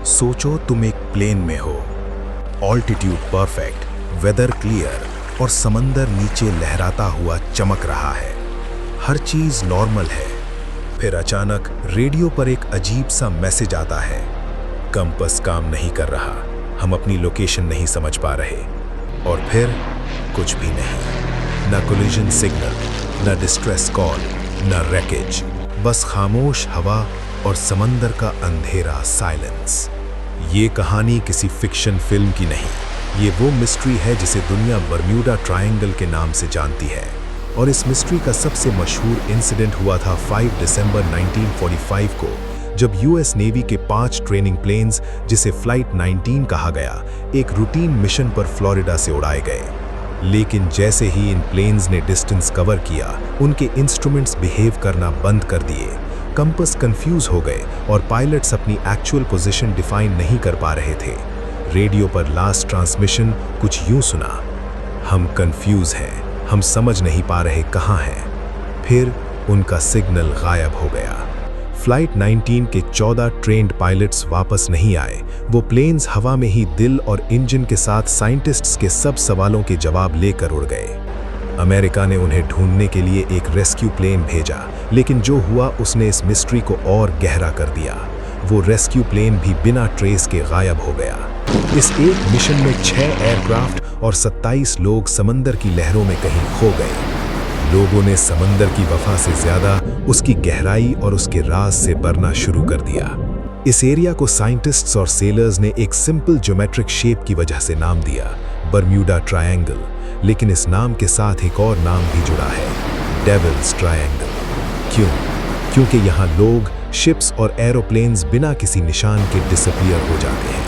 सोचो तुम एक प्लेन में हो, ऑल्टीट्यूड परफेक्ट, वेदर क्लियर और समंदर नीचे लहराता हुआ चमक रहा है। हर चीज नॉर्मल है। फिर अचानक रेडियो पर एक अजीब सा मैसेज आता है। कंपास काम नहीं कर रहा, हम अपनी लोकेशन नहीं समझ पा रहे। और फिर कुछ भी नहीं, न कोलिजन सिग्नल, न डिस्ट्रेस कॉल, न रैकेज, बस खामोश हवा और समंदर का अंधेरा साइलेंस। ये कहानी किसी फिक्शन फिल्म की नहीं, ये वो मिस्ट्री है जिसे दुनिया बर्म्यूडा ट्रायंगल के नाम से जानती है। और इस मिस्ट्री का सबसे मशहूर इंसिडेंट हुआ था 5 दिसंबर 1945 को, जब यूएस नेवी के 5 ट्रेनिंग प्लेन्स, जिसे फ्लाइट 19 कहा गया, एक रूटीन मिशन पर फ्लोरिडा से उड़ाए गए। लेकिन जैसे ही इन प्लेन्स ने डिस्टेंस कवर किया, उनके इंस्ट्रूमेंट्स बिहेव करना बंद कर दिए। कंपास कंफ्यूज हो गए और पायलट्स अपनी एक्चुअल पोजीशन डिफाइन नहीं कर पा रहे थे। रेडियो पर लास्ट ट्रांसमिशन कुछ यूं सुना, हम कंफ्यूज हैं, हम समझ नहीं पा रहे कहाँ हैं। फिर उनका सिग्नल गायब हो गया। फ्लाइट 19 के 14 ट्रेन्ड पायलट्स वापस नहीं आए। वो प्लेन्स हवा में ही दिल और इंजन के साथ साइंटिस्ट्स के सब सवालों के जवाब लेकर उड़ गए। अमेरिका ने उन्हें ढूंढने के लिए एक रेस्क्यू प्लेन भेजा, लेकिन जो हुआ उसने इस मिस्ट्री को और गहरा कर दिया। वो रेस्क्यू प्लेन भी बिना ट्रेस के गायब हो गया। इस एक मिशन में 6 एयरक्राफ्ट और 27 लोग समंदर की लहरों में कहीं खो गए। लोगों ने समंदर की वफा से ज्यादा उसकी गहराई और उसके राज से डरना शुरू कर दिया। इस एरिया को साइंटिस्ट्स और सेलर्स ने एक सिंपल ज्योमेट्रिक शेप की वजह से नाम दिया, बर्म्यूडा ट्रायंगल। लेकिन इस नाम के साथ एक और नाम भी जुड़ा है, डेविल्स ट्रायंगल। क्यों? क्योंकि यहाँ लोग, शिप्स और एरोप्लेन्स बिना किसी निशान के डिसअपीयर हो जाते हैं।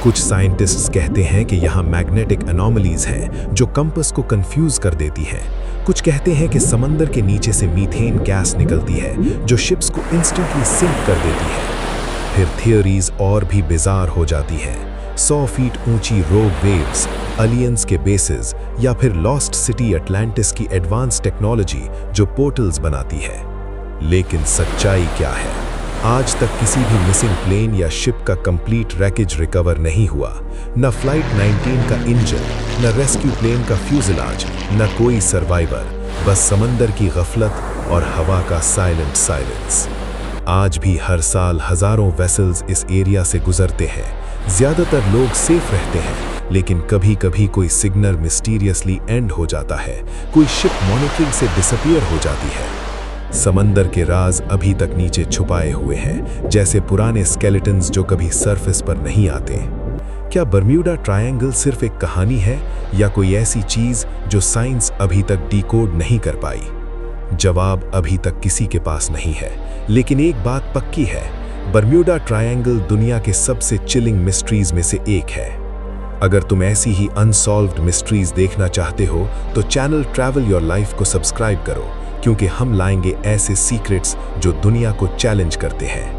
कुछ साइंटिस्ट्स कहते हैं कि यहाँ मैग्नेटिक एनोमलीज हैं जो कंपास को कंफ्यूज कर देती हैं। कुछ कहते हैं कि समंदर के नीचे से मीथेन गैस निकलती है जो शिप्स को इंस्टेंटली सिंक कर देती है। फिर थियोरीज और भी बिजार हो जाती हैं। 100 फीट ऊंची रोग वेव्स, एलियंस के बेसेस, या फिर लॉस्ट सिटी अटलांटिस की एडवांस टेक्नोलॉजी जो पोर्टल्स बनाती है। लेकिन सच्चाई क्या है? आज तक किसी भी मिसिंग प्लेन या शिप का कंप्लीट रैकेज रिकवर नहीं हुआ। न फ्लाइट 19 का इंजन, न रेस्क्यू प्लेन का फ्यूजलाज, न कोई सर्वाइवर, बस समंदर की गफलत और हवा का साइलेंट साइलेंस। आज भी हर साल हजारों वेसल्स इस एरिया से गुजरते हैं। ज्यादातर लोग सेफ रहते हैं, लेकिन कभी कभी कोई सिग्नल मिस्टीरियसली एंड हो जाता है, कोई शिप मॉनिटरिंग से डिसअपीयर हो जाती है। समंदर के राज अभी तक नीचे छुपाए हुए हैं, जैसे पुराने स्केलेटन्स जो कभी सरफेस पर नहीं आते। क्या बर्म्यूडा ट्रायंगल सिर्फ एक कहानी है, या कोई ऐसी चीज जो साइंस अभी तक डिकोड नहीं कर पाई? जवाब अभी तक किसी के पास नहीं है, लेकिन एक बात पक्की है, बर्म्यूडा ट्रायंगल दुनिया के सबसे चिलिंग मिस्ट्रीज में से एक है। अगर तुम ऐसी ही अनसॉल्व्ड मिस्ट्रीज देखना चाहते हो तो चैनल ट्रैवल योर लाइफ को सब्सक्राइब करो, क्योंकि हम लाएंगे ऐसे सीक्रेट्स जो दुनिया को चैलेंज करते हैं।